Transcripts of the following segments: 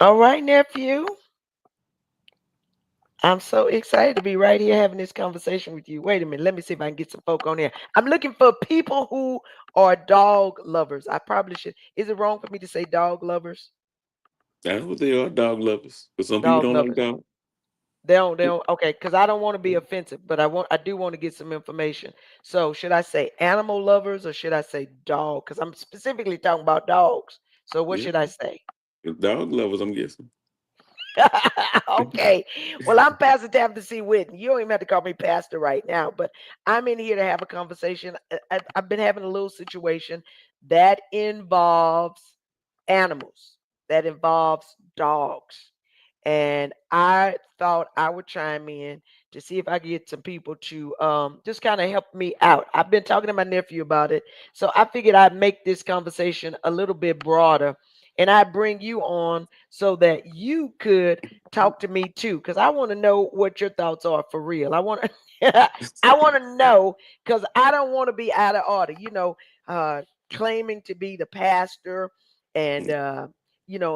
All right, nephew. I'm so excited to be right here having this conversation with you. Wait a minute. Let me see if I can get some folk on here. I'm looking for people who are dog lovers. I probably should. Is it wrong for me to say dog lovers? That's what they are, dog lovers. But some people Dog don't like lovers. dogs. They don't. Okay, because I don't want to be offensive, but I do want to get some information. So should I say animal lovers or should I say dog? Because I'm specifically talking about dogs. So what Yeah, should I say? it's dog lovers. I'm guessing. Okay. Well, I'm Pastor Tabitha C. Whitten. You don't even have to call me Pastor right now, but I'm in here to have a conversation. I've been having a little situation that involves animals, that involves dogs. And I thought I would chime in to see if I could get some people to just kind of help me out. I've been talking to my nephew about it, so I figured I'd make this conversation a little bit broader, and I bring you on so that you could talk to me too, because I want to know what your thoughts are for real. I want to, I want to know because I don't want to be out of order. Uh, claiming to be the pastor and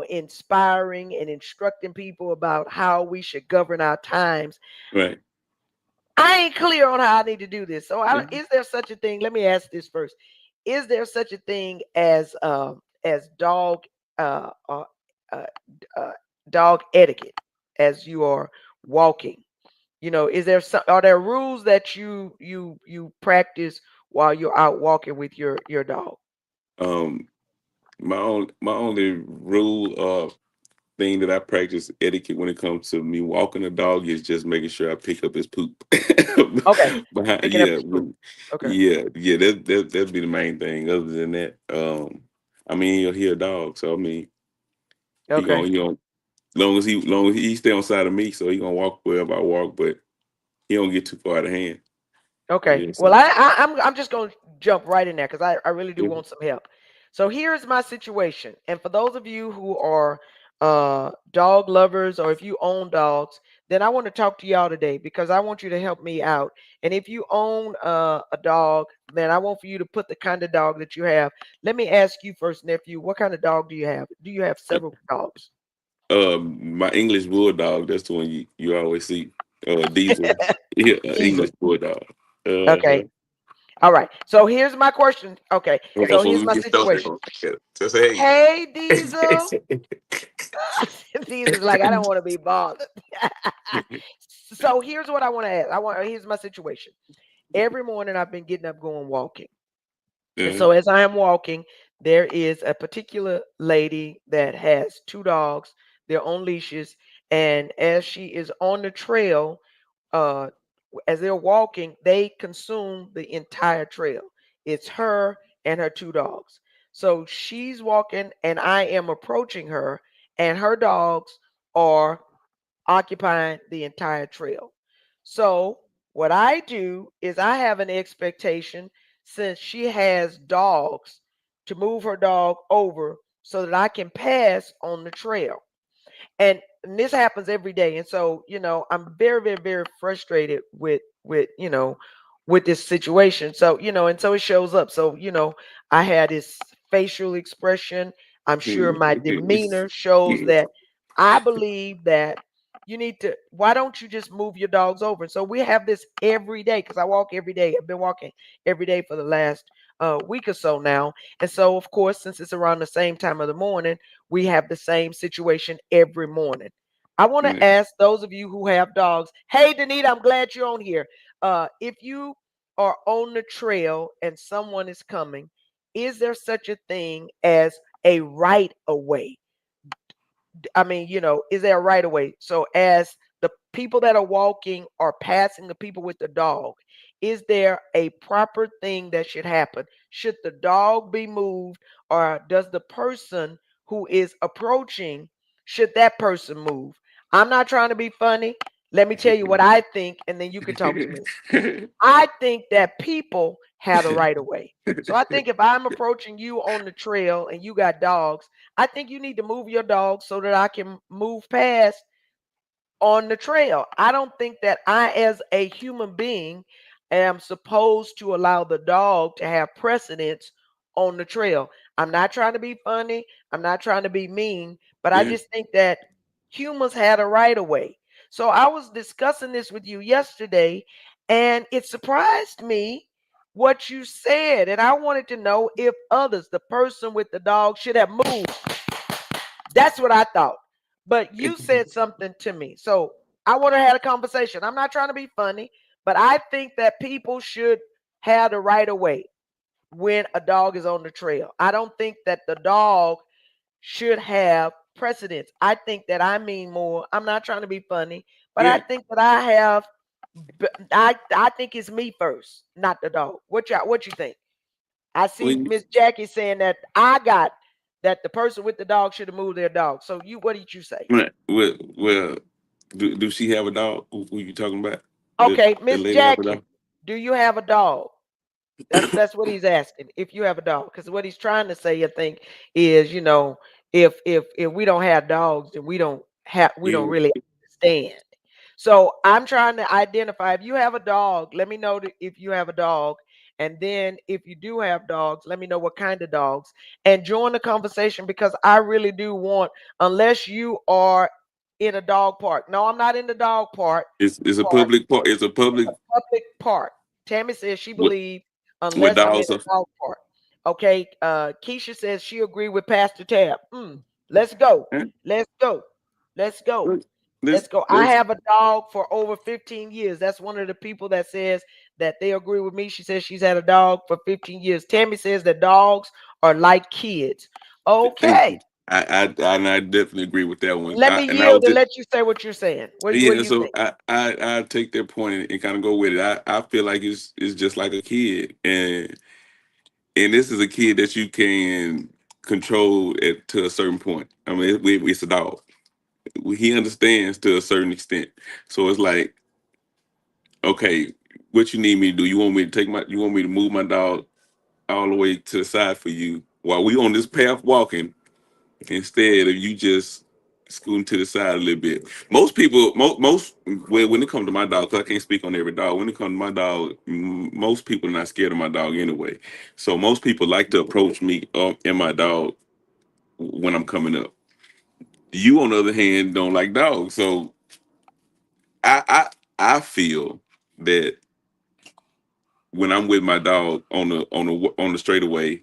inspiring and instructing people about how we should govern our times. Right. I ain't clear on how I need to do this. So, Yeah. is there such a thing? Let me ask this first: is there such a thing as uh, uh, uh, uh, dog etiquette as you are walking? Is there some? Are there rules that you practice while you're out walking with your dog? Um, my only rule thing that I practice etiquette when it comes to me walking a dog is just making sure I pick up his poop. Okay, picking up Yeah, his poop. Okay, yeah. That'd be the main thing. Other than that, I mean, he a dog, so I mean, okay. he gonna long as he stay on side of me, so he gonna walk wherever I walk, but he don't get too far out of hand. Okay. Yeah, Well, so I'm just gonna jump right in there because I really do yeah. want some help. So here's my situation, and for those of you who are dog lovers or if you own dogs, then I want to talk to y'all today because I want you to help me out. And if you own a dog, then I want for you to put the kind of dog that you have. Let me ask you first, nephew. What kind of dog do you have? Do you have several dogs? My English bulldog. That's the one you always see. Diesel. Yeah, English Diesel. bulldog. Uh-huh. Okay. All right. So here's my question. Okay. Hold on, So before here's we my get started, situation. just say Hey, hey. Diesel. Diesel's like, I don't want to be bothered. So here's what I want to ask. Here's my situation. Every morning I've been getting up going walking. And Uh-huh. so as I am walking, there is a particular lady that has two dogs. They're on leashes. And as she is on the trail, uh, as they're walking, they consume the entire trail. It's her and her two dogs. So she's walking, and I am approaching her, and her dogs are occupying the entire trail. So, what I do is I have an expectation since she has dogs to move her dog over so that I can pass on the trail. And this happens every day. And so, I'm very, very, very frustrated with this situation. So, and so it shows up. So, I had this facial expression. I'm sure my demeanor shows that I believe that you need to, why don't you just move your dogs over? And so we have this every day because I walk every day. I've been walking every day for the last week or so now. And so, of course, since it's around the same time of the morning, we have the same situation every morning. I want to Yeah. ask those of you who have dogs. Hey, Danita, I'm glad you're on here. If you are on the trail and someone is coming, is there such a thing as a right of way? I mean, is there a right of way? So as the people that are walking are passing the people with the dog, is there a proper thing that should happen? Should the dog be moved, or does the person who is approaching, should that person move? I'm not trying to be funny. Let me tell you what I think, and then you can talk to me. I think that people have the right of way. So I think if I'm approaching you on the trail and you got dogs, I think you need to move your dog so that I can move past on the trail. I don't think that I, as a human being, am supposed to allow the dog to have precedence on the trail. I'm not trying to be funny. I'm not trying to be mean, but I Yeah. just think that humans had a right of way. So I was discussing this with you yesterday, and it surprised me what you said. And I wanted to know if others, the person with the dog, should have moved. That's what I thought. But you said something to me. So I want to have a conversation. I'm not trying to be funny, but I think that people should have the right of way when a dog is on the trail. I don't think that the dog should have precedence. I think that I mean more. I'm not trying to be funny, but I Yeah. think that I have I think it's me first, not the dog. What you think? I see When, Miss Jackie saying that I got that the person with the dog should have moved their dog. So you what did you say? well, do she have a dog? Who you talking about? Okay, The Miss lady have a Jackie, dog? do you have a dog? That's what he's asking. If you have a dog, because what he's trying to say, I think, is if we don't have dogs, then we don't Yeah. really understand. So I'm trying to identify if you have a dog. Let me know if you have a dog, and then if you do have dogs, let me know what kind of dogs, and join the conversation because I really do want. Unless you are in a dog park. No, I'm not in the dog park. It's a Park. public park. It's a It's public a public park. Tammy says she with believes with unless I'm in dogs. a dog park. Okay. Keisha says she agree with Pastor Tab. Let's go. Huh? Let's go. Let's go. Look, This Let's go. I this have a dog for over 15 years. That's one of the people that says that they agree with me. She says she's had a dog for 15 years. Tammy says that dogs are like kids. Thank Okay. you. I definitely agree with that one. Let me And I was yield and just let you say what you're saying. What do yeah. you So think? I take that point and kind of go with it. I feel like it's just like a kid, and this is a kid that you can control it to a certain point. I mean, it's a dog. He understands to a certain extent. So it's like, okay, what you need me to do? You want me to you want me to move my dog all the way to the side for you while we on this path walking instead of you just scooting to the side a little bit. Most people, most when it comes to my dog, 'cause I can't speak on every dog. When it comes to my dog, most people are not scared of my dog anyway. So most people like to approach me and my dog when I'm coming up. You, on the other hand, don't like dogs. So I I feel that when I'm with my dog on the straightaway,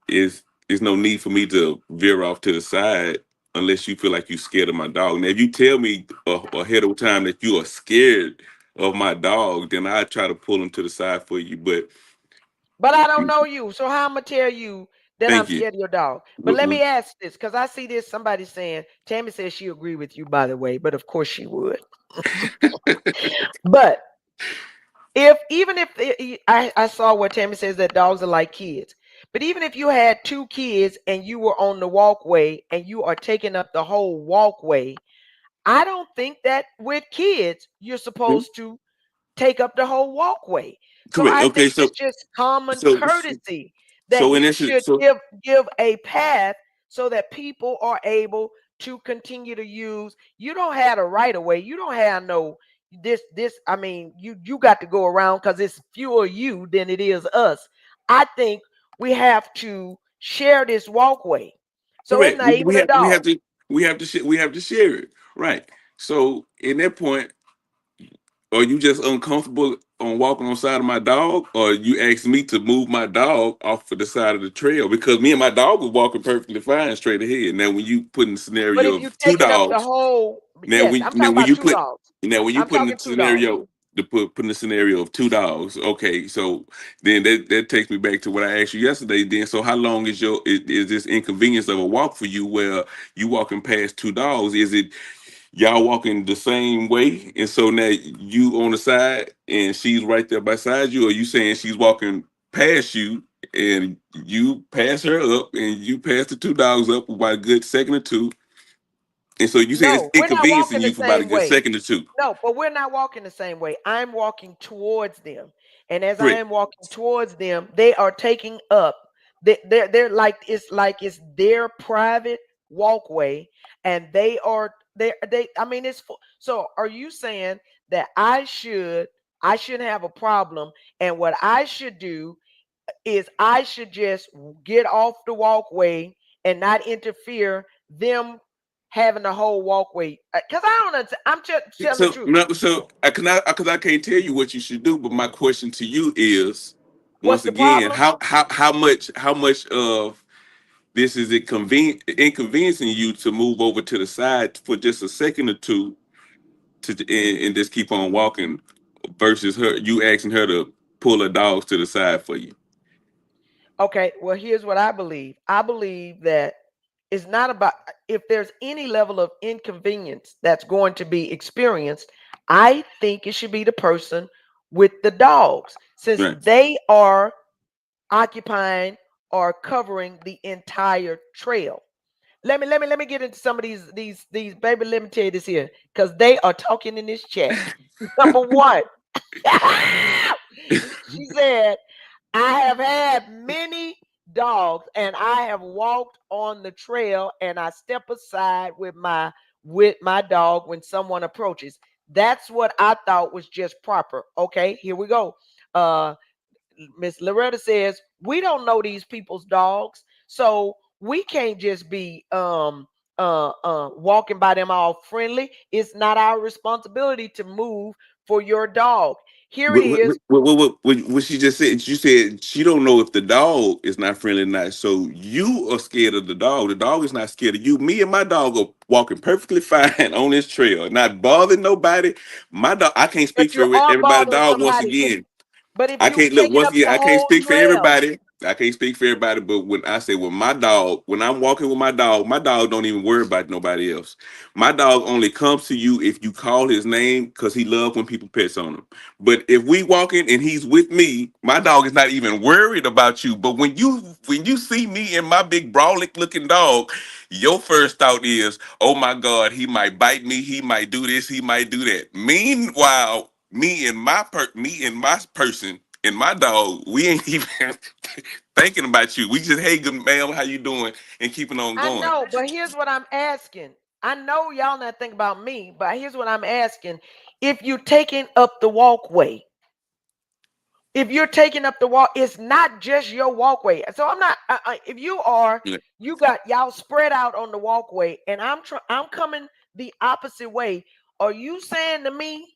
is no need for me to veer off to the side unless you feel like you're scared of my dog. Now, if you tell me ahead of time that you are scared of my dog, then I try to pull him to the side for you. But But I don't know you. So how I'm gonna tell you that I'm thank you. scared of your dog? But let Mm-mm. me ask this, because I see this somebody saying, Tammy says she agree with you, by the way, but of course she would. But if even if I saw where Tammy says that dogs are like kids. But even if you had two kids and you were on the walkway and you are taking up the whole walkway, I don't think that with kids you're supposed to take up the whole walkway. So Correct. I Okay, think it's just common so courtesy that so in you essence, should give a path so that people are able to continue to use. You don't have a right of way. You don't have no this. I mean, you got to go around because it's fewer you than it is us. I think we have to share this walkway. So it's correct. not even a dog. We have to share it, right? So in that point, are you just uncomfortable on walking on the side of my dog, or you asked me to move my dog off of the side of the trail because me and my dog was walking perfectly fine straight ahead. Now, when you put in the But scenario if you of two taking up the dogs, whole, now yes, when I'm talking about two dogs. when you I'm put in the talking two dogs. scenario to put in the scenario of two dogs, okay, so then that takes me back to what I asked you yesterday. Then, so how long is this inconvenience of a walk for you where you walking past two dogs? Is it y'all walking the same way, and so now you on the side and she's right there beside you, or you saying she's walking past you and you pass her up and you pass the two dogs up by a good second or two, and so you saying it's No, we're not inconveniencing walking the you for about a same good way. second or two. No, but we're not walking the same way. I'm walking towards them. And as I Correct. am walking towards them, they are taking up. They're like it's their private walkway, and they. I mean, so. Are you saying that I shouldn't have a problem, and what I should do? is I should just get off the walkway and not interfere them having the whole walkway. Because I don't understand. I'm just telling the So truth. no, so I can't tell you what you should do, but my question to you is, What's once the again, problem? how much of this is it inconveniencing you to move over to the side for just a second or two and just keep on walking versus her you asking her to pull her dogs to the side for you. Okay, well, here's what I believe. I believe that it's not about if there's any level of inconvenience that's going to be experienced, I think it should be the person with the dogs, since Right. they are occupying or covering the entire trail. Let me get into some of these baby. Let me tell you this here, because they are talking in this chat. Number one, she said, I have had many dogs and I have walked on the trail and I step aside with my dog when someone approaches. That's what I thought was just proper. Okay, here we go. Uh Miss Loretta says, we don't know these people's dogs, so we can't just be walking by them all friendly. It's not our responsibility to move for your dog. Here it is. What she just said? She said she don't know if the dog is not friendly or not. So you are scared of the dog. The dog is not scared of you. Me and my dog are walking perfectly fine on this trail, not bothering nobody. My dog, I can't speak But for you are everybody. bothering Dog, once somebody if again, but if I you've can't look taken once up again. the I can't whole speak for trail. everybody. I can't speak for everybody, but when I say with my dog, when I'm walking with my dog don't even worry about nobody else. My dog only comes to you if you call his name because he loves when people piss on him. But if we walking and he's with me, my dog is not even worried about you. But when you see me and my big brawlic looking dog, your first thought is, oh my God, he might bite me, he might do this, he might do that. Meanwhile, me and my person and my dog, we ain't even thinking about you. We just, hey, good ma'am, how you doing? And keeping on I going. know, but here's what I'm asking. I know y'all not thinking about me, but here's what I'm asking. If you're taking up the walkway, if you're taking up the walk, it's not just your walkway. So I'm not. If you are, Yeah. you got y'all spread out on the walkway, and I'm coming the opposite way. Are you saying to me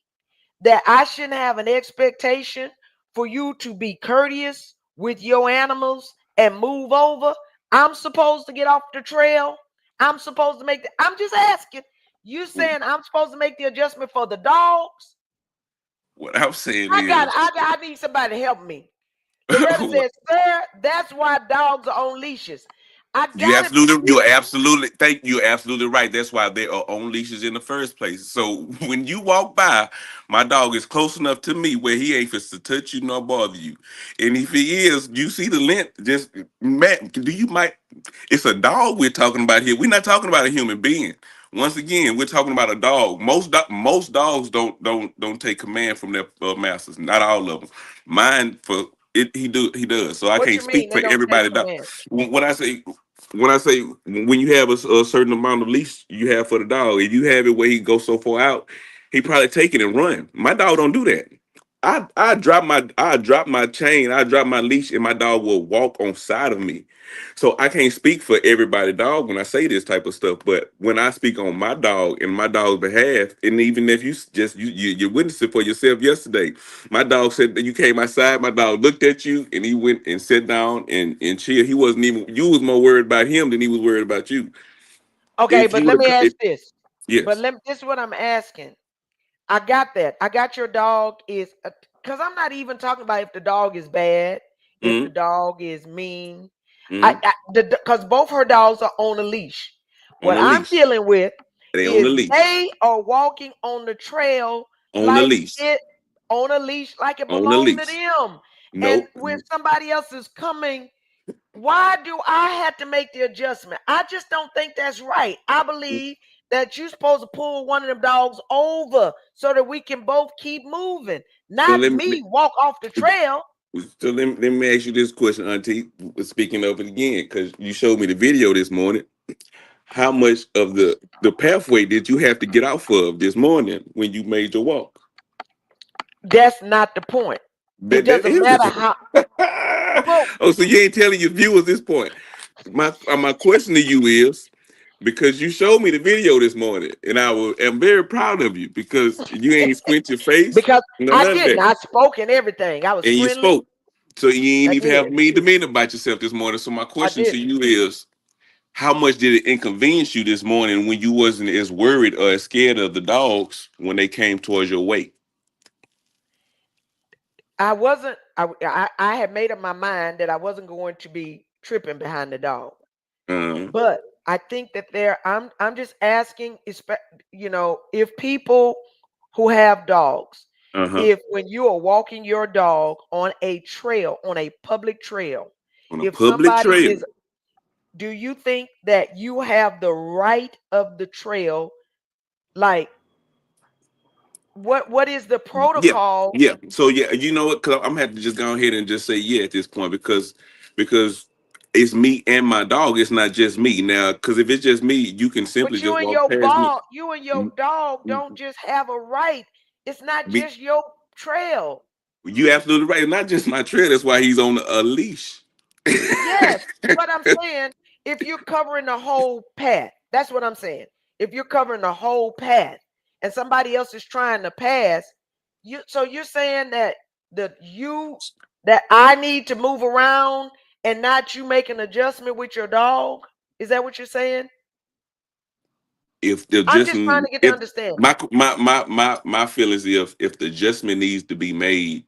that I shouldn't have an expectation for you to be courteous with your animals and move over? I'm supposed to get off the trail. I'm supposed to make the. I'm just asking. You saying I'm supposed to make the adjustment for the dogs? What I'm saying I got. is, I need somebody to help me. Loretta says, "Sir, that's why dogs are on leashes." I gotta be you're serious. absolutely, thank you, absolutely right. That's why they are on leashes in the first place. So when you walk by, my dog is close enough to me where he ain't supposed to touch you nor bother you. And if he is, you see the length. Just man, do you might? It's a dog we're talking about here. We're not talking about a human being. Once again, we're talking about a dog. Most dogs don't take command from their masters. Not all of them. Mine for it, he does. So I What can't you mean speak they for don't take everybody. command? When I say when you have a certain amount of leash you have for the dog, if you have it where he goes so far out, he probably take it and run. My dog don't do that. I drop my chain, I drop my leash, and my dog will walk on side of me. So I can't speak for everybody dog when I say this type of stuff. But when I speak on my dog and my dog's behalf, and even if you witnessed it for yourself yesterday, my dog said that you came outside. My dog looked at you and he went and sat down and chilled. He wasn't even. You was more worried about him than he was worried about you. Okay, If but he let would me have, ask this. But yes, this is what I'm asking. I got that. I got your dog is because I'm not even talking about if the dog is bad, if the mm, dog is mean. mm, Because both her dogs are on a leash. on What a I'm leash. dealing with They on the is leash. they are walking on the trail On the like leash. it on a leash, like it On the belonged to leash. them. And No, when somebody else is coming, why do I have to make the adjustment? I just don't think that's right. I believe that you're supposed to pull one of them dogs over so that we can both keep moving, so not let me me walk off the trail. let me ask you this question, Auntie. Speaking of it again, because you showed me the video this morning. How much of the pathway did you have to get off of this morning when you made your walk? That's not the point. It That doesn't is matter the how. point. Well, Oh, so you ain't telling your viewers this point. My question to you is because you showed me the video this morning, and am very proud of you because you ain't squint your face, because no I none of didn't. that, I spoke and everything. I was and you friendly. spoke. So you ain't I even have did. me demeanor about yourself this morning. So my I question to didn't. you is, how much did it inconvenience you this morning when you wasn't as worried or as scared of the dogs when they came towards your way? I wasn't. I had made up my mind that I wasn't going to be tripping behind the dog. Uh But I think that I'm just asking, if people who have dogs, huh. if when you are walking your dog on a trail, on a public trail, On a if public somebody trail. is, do you think that you have the right of the trail? Like, what is the Yeah, protocol? yeah. So yeah, you know what? Cause I'm gonna have to just go ahead and just say yeah at this point because it's me and my dog. It's not just me now. Because if it's just me, you can simply But just walk past me. you and your dog don't just have a right. It's not Me, just your trail. you absolutely right. Not just my trail. That's why he's on a leash. Yes, but I'm saying if you're covering the whole path, that's what I'm saying. If you're covering the whole path and somebody else is trying to pass, you're saying that the you that I need to move around and not you make an adjustment with your dog? Is that what you're saying? If the I'm just trying adjustment, to get the if understanding. my feelings, if the adjustment needs to be made,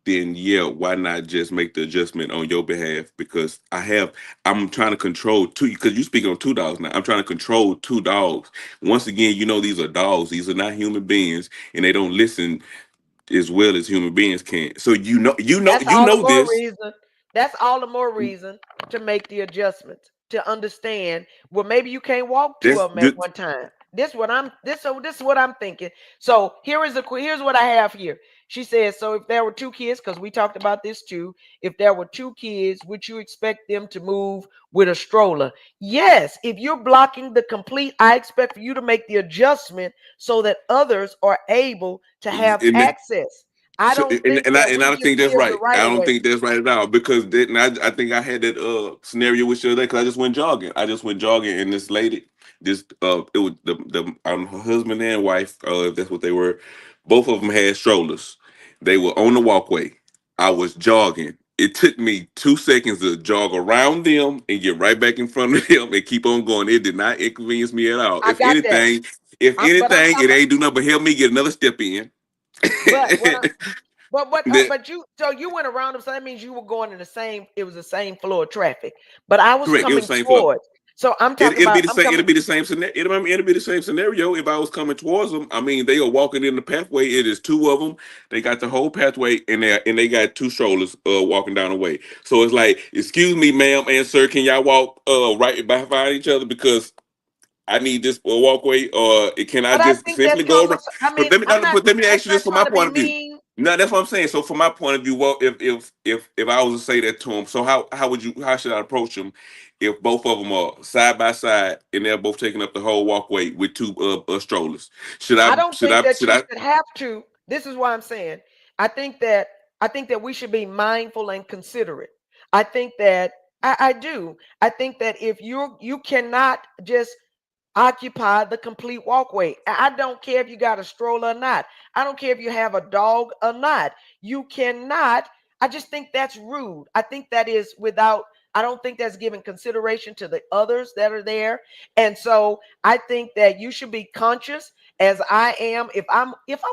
then yeah, why not just make the adjustment on your behalf? Because I'm trying to control two. Because you speaking on two dogs now. I'm trying to control two dogs. Once again, these are dogs. These are not human beings, and they don't listen as well as human beings can. So That's you all the know more this. reason. That's all the more reason to make the adjustments to understand. Well, maybe you can't walk two That's of them at one time. This is what I'm thinking. So here's what I have here. She says, so if there were two kids, because we talked about this too, if there were two kids, would you expect them to move with a stroller? Yes. If you're blocking the complete, I expect for you to make the adjustment so that others are able to have and access. I So, don't think that and I we don't just think that's give the right. right I don't away. think that's right at all because I think I had that scenario with you today because I just went jogging. I just went jogging and this lady, it was the her husband and wife, if that's what they were, both of them had strollers. They were on the walkway. I was jogging. It took me 2 seconds to jog around them and get right back in front of them and keep on going. It did not inconvenience me at all. I got that. But I'm It talking about, ain't do nothing but help me get another step in. but what I, That but you went around them, so that means you were going in the same. It was the same flow of traffic, but I was correct. It was coming the same flow. towards. So I'm talking It'll be about. the I'm same. coming. It'll be the same scenario. It'll be the same scenario if I was coming towards them. I mean, they are walking in the pathway. It is two of them. They got the whole pathway, and they got two strollers walking down the way. So it's like, excuse me, ma'am and sir, can y'all walk right behind each other because I need this walkway, or can I But I just think that simply go comes. around? I mean, I'm not. Let me I'm ask you not this from my trying to be point of view. mean. No, that's what I'm saying. So from my point of view, well, if I was to say that to him, so how should I approach him if both of them are side by side and they're both taking up the whole walkway with two strollers? I don't think that Should you I? should have to. This is why I'm saying. I think that we should be mindful and considerate. I think that I do. I think that if you cannot just occupy the complete walkway. I don't care if you got a stroller or not. I don't care if you have a dog or not. You cannot. I just think that's rude. I think that is without. I don't think that's giving consideration to the others that are there. And so I think that you should be conscious as I am. If I'm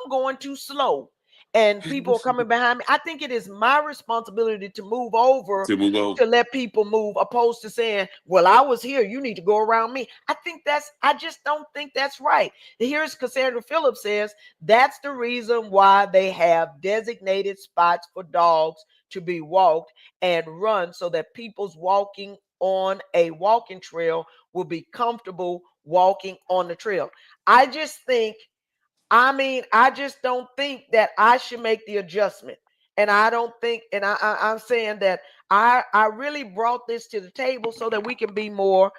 going too slow and people are coming behind me, I think it is my responsibility to move over To move on. to let people move, opposed to saying, well, I was here, you need to go around me. I just don't think that's right. Here's Cassandra Phillips says that's the reason why they have designated spots for dogs to be walked and run so that people's walking on a walking trail will be comfortable walking on the trail. I just think I mean, I just don't think that I should make the adjustment. And I don't think, and I'm saying that I really brought this to the table so that we can be more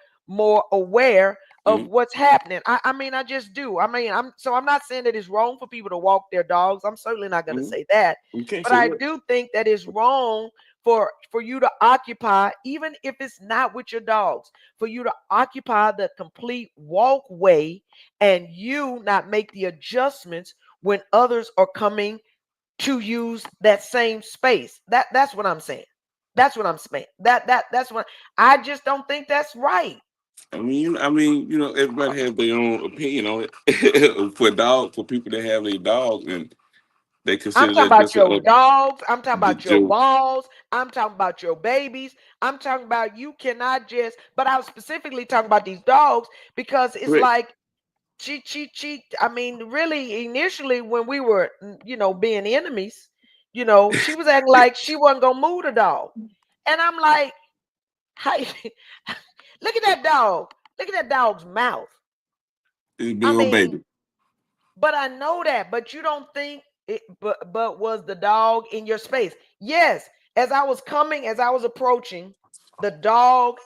aware of Mhm, what's happening. I mean, I just do. I mean, I'm not saying that it's wrong for people to walk their dogs. I'm certainly not going to mhm. say that. You can't But say I that. do think that it's wrong for you to occupy, even if it's not with your dogs, for you to occupy the complete walkway and you not make the adjustments when others are coming to use that same space. That's what I'm saying. That's what I'm saying. That's what I just don't think that's right. Everybody has their own opinion on it. For people that have a dog, and they I'm consider talking that about just your dogs. I'm talking the about your joke. walls. I'm talking about your babies. I'm talking about you cannot just, but I was specifically talking about these dogs because it's Correct. like I mean, really, initially when we were, being enemies, she was acting like she wasn't gonna move the dog. And I'm like, how, look at that dog. Look at that dog's mouth. It's a big I old mean, baby. but I know that, but you don't think it, but was the dog in your space? Yes. As I was approaching, the dog,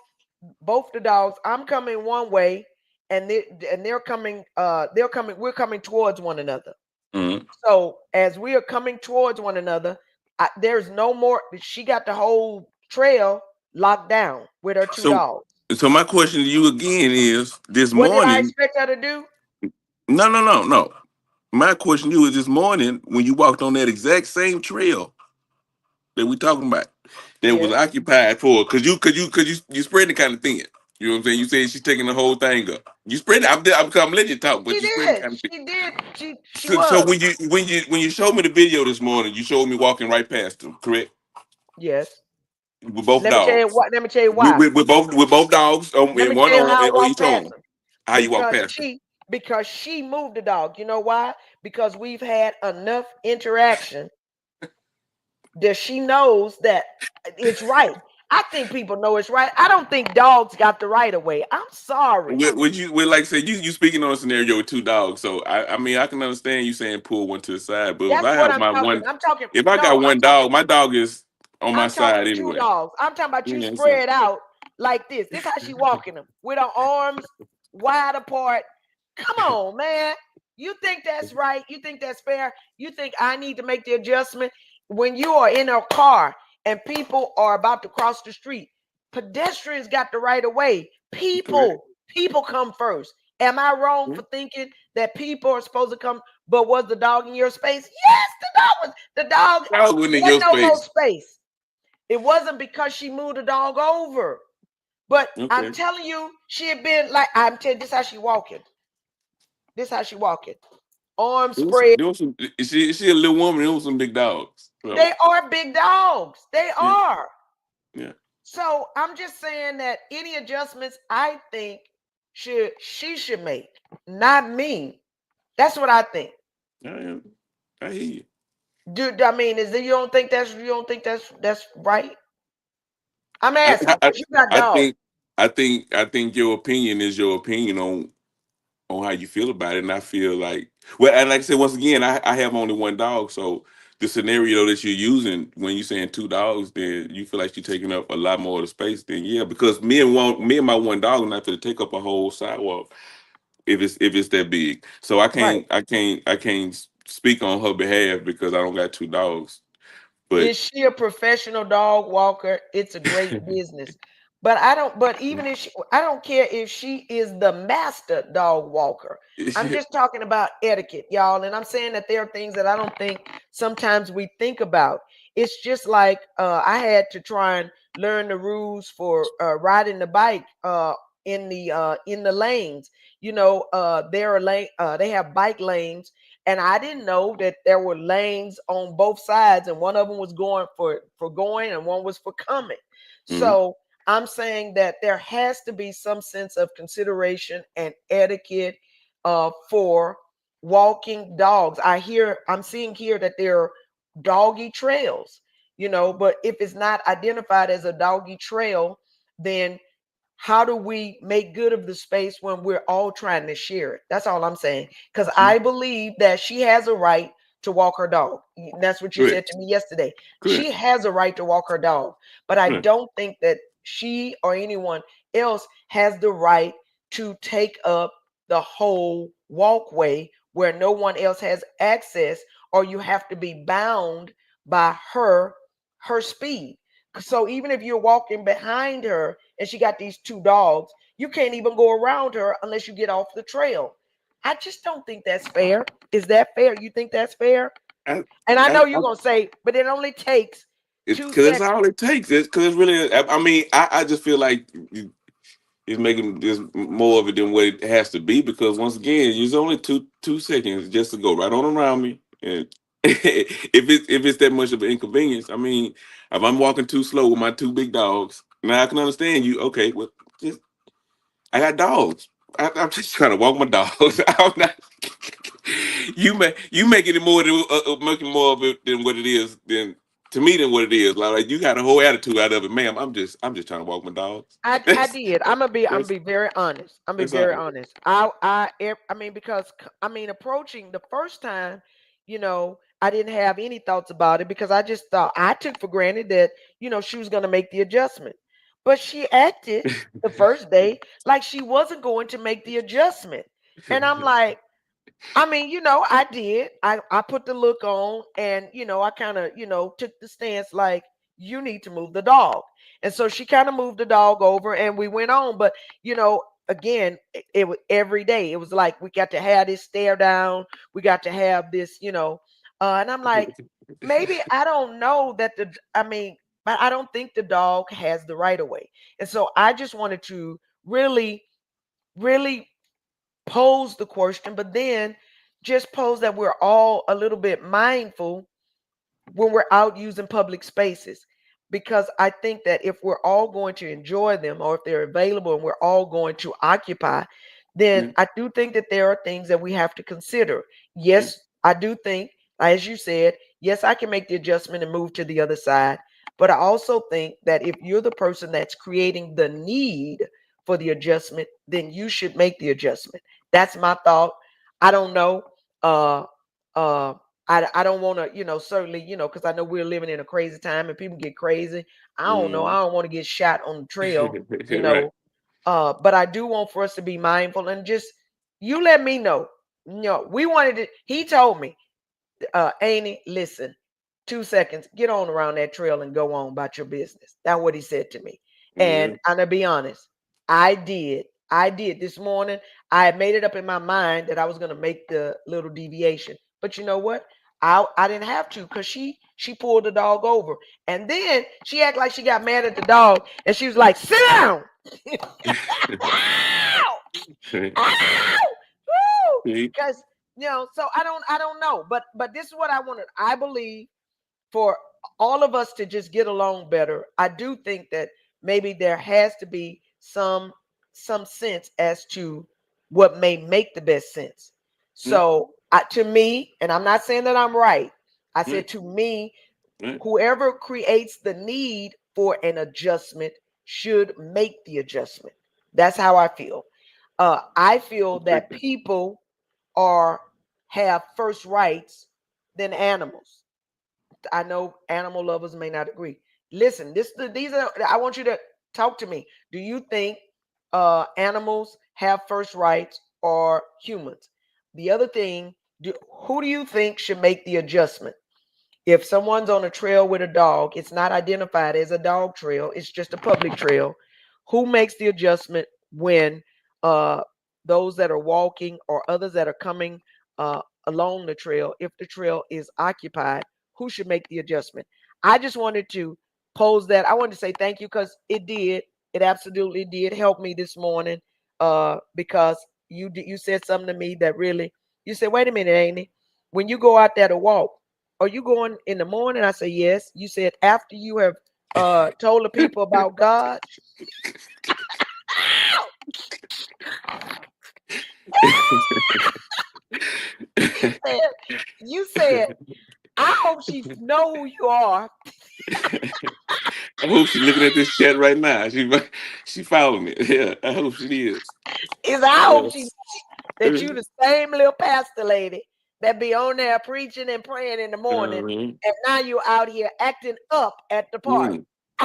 both the dogs, I'm coming one way, and we're coming towards one another. Mhm. So as we are coming towards one another, there's no more. She got the whole trail locked down with her two So, dogs. so my question to you again is: this What did I morning? expect her to do? No, no, no, no. My question to you is: this morning, when you walked on that exact same trail that we talking about, that was Yes. occupied for, you spread it kind of thin. You know what I'm saying? You said she's taking the whole thing up. You spread it. I'm letting you talk, but She you spread it did. kind of thin. She did. She So was. when you showed me the video this morning, you showed me walking right past them, correct? Yes. With both Let me tell you dogs. what. Let me tell you With, why. with, with both with both dogs Let and me one tell you how I on walked each past arm. her. How you walk Because past them? she moved the dog. You know why? Because we've had enough interaction that she knows that it's right. I think people know it's right. I don't think dogs got the right of way. I'm sorry. Would like say you speaking on a scenario with two dogs, so I can understand you saying pull one to the side, but if That's I what have I'm my talking. one, I'm talking. if I got No, one dog, my dog is on my I'm talking side two anyway. dogs. I'm talking about You you know what I'm saying? spread out like this. This how she walking them with her arms wide apart. Come on, man. You think that's right? You think that's fair? You think I need to make the adjustment when you are in a car and people are about to cross the street? Pedestrians got the right of way. Correct. People come first. Am I wrong for thinking that people are supposed to come? But was the dog in your space? Yes, the dog Dog went in your wasn't no more space. space. It wasn't because she moved the dog over. But I'm Okay. telling you, she had been like, I'm telling you, this how she walking. This how she walking. Arms spread. There was some. She a little woman. There was some big dogs. So They are big dogs. They yeah, are. yeah. So I'm just saying that any adjustments I think she should make, not me. That's what I think. I am. I hear you. Do I mean is that you don't think that's right? I'm I, asking I, because you got I dogs. think your opinion is your opinion on how you feel about it, and I feel like and like I said once again, I have only one dog, so the scenario that you're using when you're saying two dogs, then you feel like you're taking up a lot more of the space. Then yeah, because me and my one dog are not going to take up a whole sidewalk if it's that big. So Right. I can't speak on her behalf because I don't got two dogs, but. Is she a professional dog walker? It's a great business. But I don't, but even if I don't care if she is the master dog walker. I'm just talking about etiquette, y'all. And I'm saying that there are things that I don't think sometimes we think about. It's just like I had to try and learn the rules for riding the bike in the lanes. There are they have bike lanes, and I didn't know that there were lanes on both sides, and one of them was going for going, and one was for coming. Mhm. So I'm saying that there has to be some sense of consideration and etiquette for walking dogs. I'm seeing here that there are doggy trails, but if it's not identified as a doggy trail, then how do we make good of the space when we're all trying to share it? That's all I'm saying. Because I believe that she has a right to walk her dog. That's what you said Correct. to me yesterday. She Correct. has a right to walk her dog. But I Correct. don't think that she or anyone else has the right to take up the whole walkway where no one else has access, or you have to be bound by her speed. So even if you're walking behind her and she got these two dogs, you can't even go around her unless you get off the trail. I just don't think that's fair. Is that fair? You think that's fair? I, And I I, know you're I, gonna say, but it only takes it's two because that's seconds. all it takes. It's because it's really. I mean, I just feel like it's making this more of it than what it has to be. Because once again, it's only two seconds just to go right on around me, and if it's that much of an inconvenience, I mean, if I'm walking too slow with my two big dogs, now I can understand you. Okay, well, just I got dogs. I'm just trying to walk my dogs. I'm not. You making it more than making more of it than what it is than to me than what it is. Like you got a whole attitude out of it, ma'am. I'm just trying to walk my dogs. I did. I'm gonna That's be very honest. I'm gonna be that's very all. honest. I mean because I mean approaching the first time, I didn't have any thoughts about it because I just thought I took for granted that she was gonna make the adjustment, but she acted the first day like she wasn't going to make the adjustment, and I'm like, I mean, I did. I put the look on and, I kind of, took the stance like, you need to move the dog. And so she kind of moved the dog over and we went on. But, again, it was every day. It was like we got to have this stare down. We got to have this, and I'm like, maybe I don't know that I mean, but I don't think the dog has the right of way. And so I just wanted to really, really pose the question, but then just pose that we're all a little bit mindful when we're out using public spaces. Because I think that if we're all going to enjoy them or if they're available and we're all going to occupy, then Yeah, I do think that there are things that we have to consider. yeah, Yes, I do think, as you said, yes, I can make the adjustment and move to the other side. But I also think that if you're the person that's creating the need for the adjustment, then you should make the adjustment. That's my thought. I don't know. Uh, uh, I don't want to, certainly, because I know we're living in a crazy time and people get crazy. I don't know. I mm. don't want to get shot on the trail, you Right. know. But I do want for us to be mindful and just you let me know. We wanted to. He told me, Amy, listen, 2 seconds, get on around that trail and go on about your business. That's what he said to me. And Yeah. I'm gonna be honest, I did. I did this morning. I had made it up in my mind that I was gonna make the little deviation. But you know what? I didn't have to because she pulled the dog over. And then she acted like she got mad at the dog and she was like, sit down. Ow! Ow! Woo! See? Because so I don't know. But this is what I wanted. I believe for all of us to just get along better, I do think that maybe there has to be some sense as to what may make the best sense. Mm, So to me, and I'm not saying that I'm right. I right, said to me, right. whoever creates the need for an adjustment should make the adjustment. That's how I feel. I feel that Perspective. people are have first rights than animals. I know animal lovers may not agree. Listen, these are I want you to talk to me. Do you think animals have first rights or humans? The other thing, who do you think should make the adjustment? If someone's on a trail with a dog, it's not identified as a dog trail, it's just a public trail. Who makes the adjustment when uh, those that are walking or others that are coming along the trail, if the trail is occupied, who should make the adjustment? I just wanted to pose that. I wanted to say thank you because it absolutely did help me this morning because you said something to me that really, you said, wait a minute, Amy, when you go out there to walk, are you going in the morning? I say, yes. You said after you have told the people about God. You said, you said, I hope she know who you are. I hope she's looking at this chat right now. She following me. Yeah, I hope she is. Is I hope she Yes. that you the same little pastor lady that be on there preaching and praying in the morning, Mhm. and now you out here acting up at the park.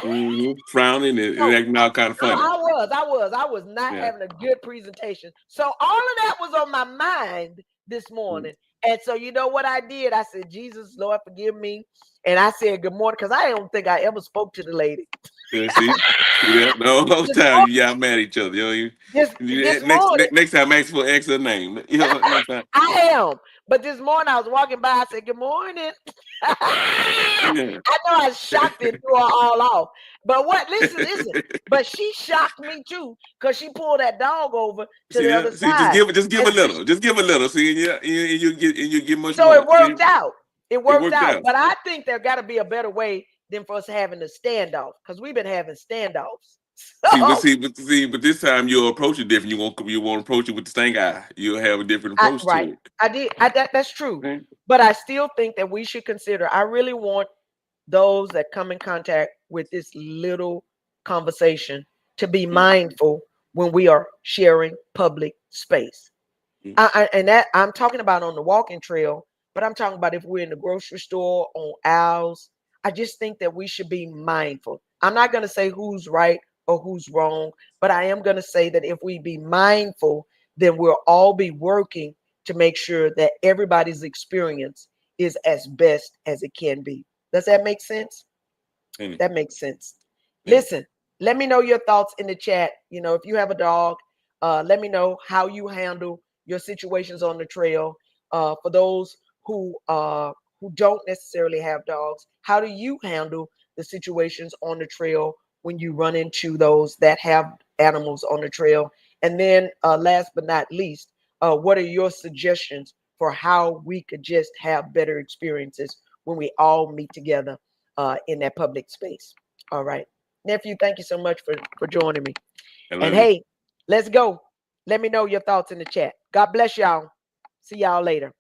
Mm. Frowning and No, acting all kind of funny. I was not Yeah. having a good presentation. So all of that was on my mind this morning. And so you know what I did? I said, Jesus, Lord, forgive me. And I said good morning because I don't think I ever spoke to the lady. Yeah, see that? No, most This, times you y'all mad at each other. You know, this next morning, next time ask for extra name. You know, next time. I am. But this morning I was walking by. I said, good morning. I Yeah. know I shocked and threw her all off. But what? Listen. But she shocked me too because she pulled that dog over to See the other that? See, just side. give And a little, just give a little. See, and you get much so it more. See, worked out. It it worked worked out. out. But I think there got to be a better way than for us having a standoff because we've been having standoffs. So But this time you'll approach it different. You won't approach it with the stink eye. You'll have a different I approach right. to it. I did. That's true. Okay? But I still think that we should consider. I really want those that come in contact with this little conversation to be mindful when we are sharing public space. And that I'm talking about on the walking trail, but I'm talking about if we're in the grocery store on aisles. I just think that we should be mindful. I'm not going to say who's right or who's wrong, but I am going to say that if we be mindful, then we'll all be working to make sure that everybody's experience is as best as it can be. Does that make sense? Ain't it? That makes sense. Ain't Listen, let me know your thoughts in the chat. You know, if you have a dog, let me know how you handle your situations on the trail. For those who don't necessarily have dogs, how do you handle the situations on the trail when you run into those that have animals on the trail? And then, last but not least, what are your suggestions for how we could just have better experiences when we all meet together in that public space? All right. Nephew, thank you so much for joining me. I And love you. hey, let's go. Let me know your thoughts in the chat. God bless y'all. See y'all later.